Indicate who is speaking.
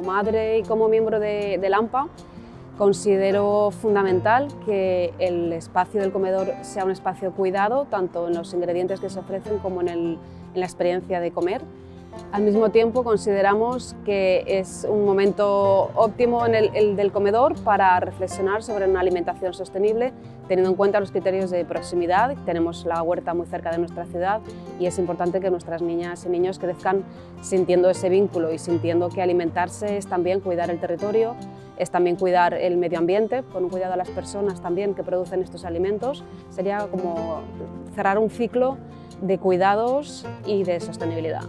Speaker 1: madre y como miembro del AMPA, considero fundamental que el espacio del comedor sea un espacio cuidado, tanto en los ingredientes que se ofrecen como en la experiencia de comer. Al mismo tiempo, consideramos que es un momento óptimo el del comedor para reflexionar sobre una alimentación sostenible, teniendo en cuenta los criterios de proximidad. Tenemos la huerta muy cerca de nuestra ciudad y es importante que nuestras niñas y niños crezcan sintiendo ese vínculo y sintiendo que alimentarse es también cuidar el territorio, es también cuidar el medio ambiente, con un cuidado a las personas también que producen estos alimentos. Sería como cerrar un ciclo de cuidados y de sostenibilidad.